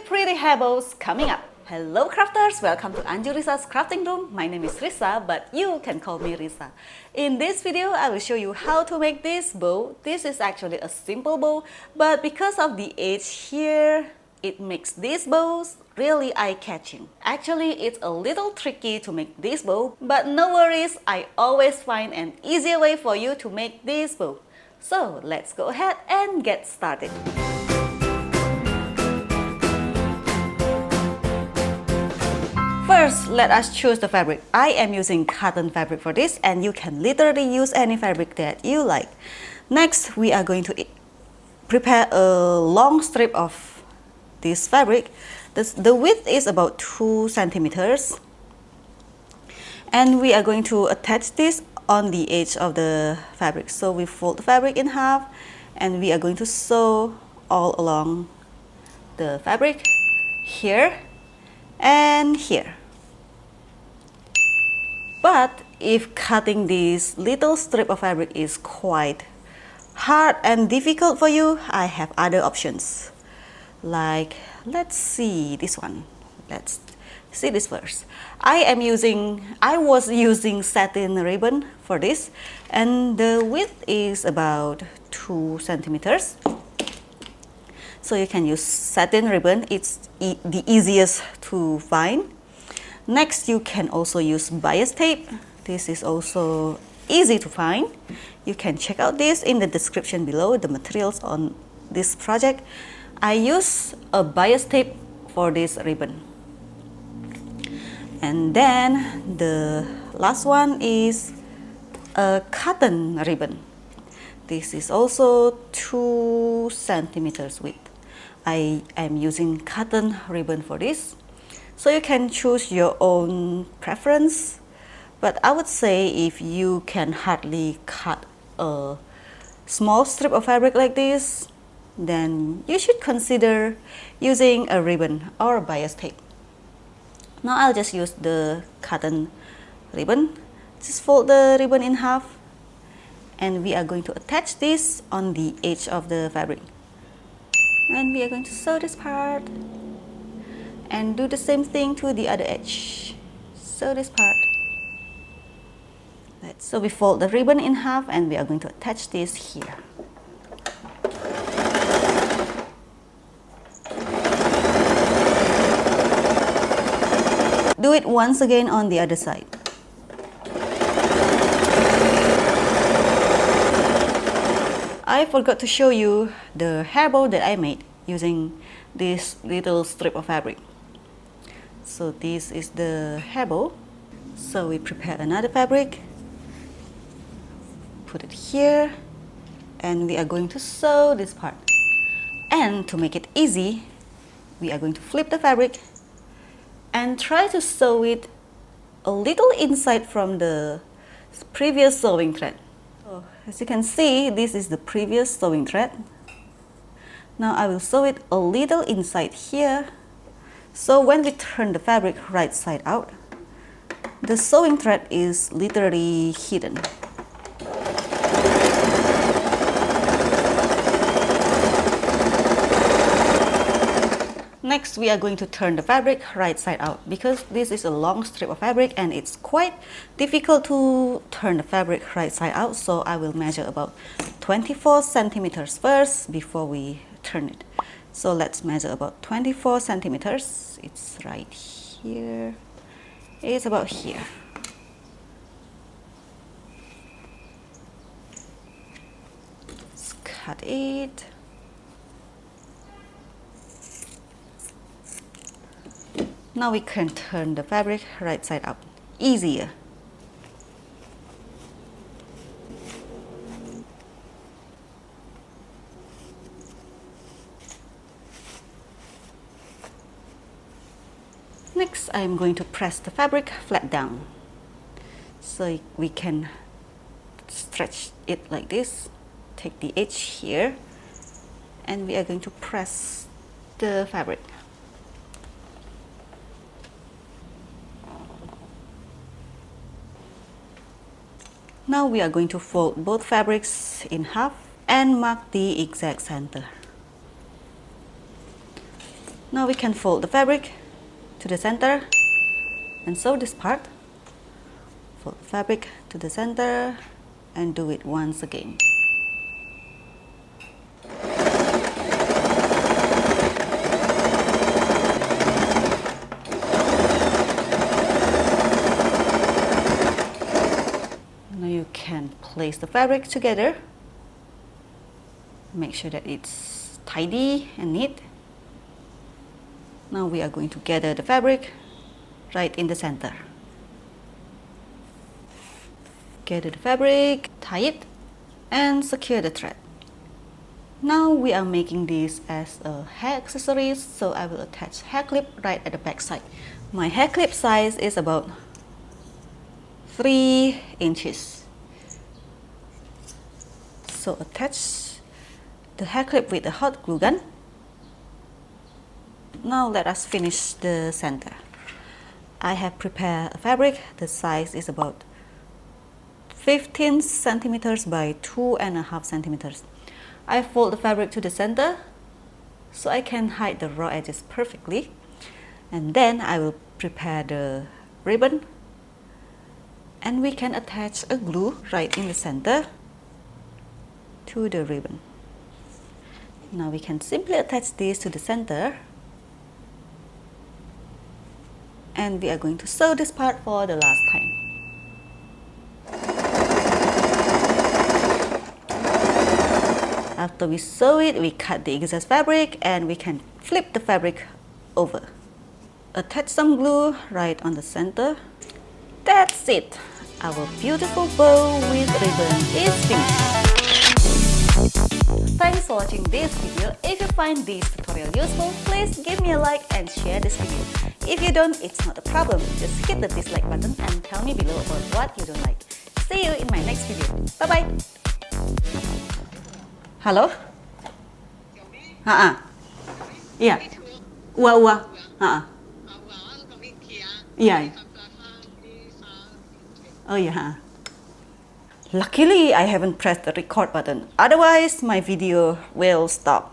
pretty hair bows coming up. Hello crafters, welcome to Anju Risa's crafting room. My name is Risa, but you can call me Risa. In this video, I will show you how to make this bow. This is actually a simple bow, but because of the edge here, it makes these bows really eye-catching. Actually, it's a little tricky to make this bow, but no worries, I always find an easier way for you to make this bow. So let's go ahead and get started. First, let us choose the fabric. I am using cotton fabric for this, and you can literally use any fabric that you like. Next, we are going to prepare a long strip of this fabric. The width is about 2 centimeters. And we are going to attach this on the edge of the fabric. So we fold the fabric in half, and we are going to sew all along the fabric here and here. But if cutting this little strip of fabric is quite hard and difficult for you, I have other options. Like, let's see this one. Let's see this first. I was using satin ribbon for this, and the width is about 2 centimeters. So you can use satin ribbon, it's the easiest to find. Next, you can also use bias tape. This is also easy to find. You can check out this in the description below, the materials on this project. I use a bias tape for this ribbon. And then the last one is a cotton ribbon. This is also 2 centimeters width. I am using cotton ribbon for this. So you can choose your own preference. But I would say if you can hardly cut a small strip of fabric like this, then you should consider using a ribbon or a bias tape. Now I'll just use the cotton ribbon. Just fold the ribbon in half, and we are going to attach this on the edge of the fabric. And we are going to sew this part and do the same thing to the other edge. Sew this part. So we fold the ribbon in half, and we are going to attach this here. Do it once again on the other side. I forgot to show you the hair bow that I made using this little strip of fabric. So this is the hair bow. So we prepare another fabric, put it here, and we are going to sew this part. And to make it easy, we are going to flip the fabric and try to sew it a little inside from the previous sewing thread. So, as you can see, this is the previous sewing thread. Now I will sew it a little inside here. So when we turn the fabric right side out, the sewing thread is literally hidden. Next, we are going to turn the fabric right side out because this is a long strip of fabric and it's quite difficult to turn the fabric right side out. So I will measure about 24 centimeters first before we turn it. So let's measure about 24 centimeters. It's right here. It's about here. Let's cut it. Now we can turn the fabric right side up. Easier. Next, I am going to press the fabric flat down. So we can stretch it like this. Take the edge here, and we are going to press the fabric. Now we are going to fold both fabrics in half and mark the exact center. Now we can fold the fabric to the center and sew this part. Fold fabric to the center and do it once again. Now you can place the fabric together. Make sure that it's tidy and neat. Now we are going to gather the fabric right in the center. Gather the fabric, tie it, and secure the thread. Now we are making this as a hair accessory, so I will attach hair clip right at the back side. My hair clip size is about 3 inches. So attach the hair clip with a hot glue gun. Now let us finish the center. I have prepared a fabric. The size is about 15 centimeters by 2.5 centimeters. I fold the fabric to the center so I can hide the raw edges perfectly. And then I will prepare the ribbon. And we can attach a glue right in the center to the ribbon. Now we can simply attach this to the center. And we are going to sew this part for the last time. After we sew it, we cut the excess fabric and we can flip the fabric over. Attach some glue right on the center. That's it! Our beautiful bow with ribbon is finished. Thanks for watching this video. If you find this tutorial useful, please give me a like and share this video. If you don't, it's not a problem. Just hit the dislike button and tell me below about what you don't like. See you in my next video. Bye-bye! Halo? Iya. Ua. Iya. Oh yeah. Luckily, I haven't pressed the record button. Otherwise, my video will stop.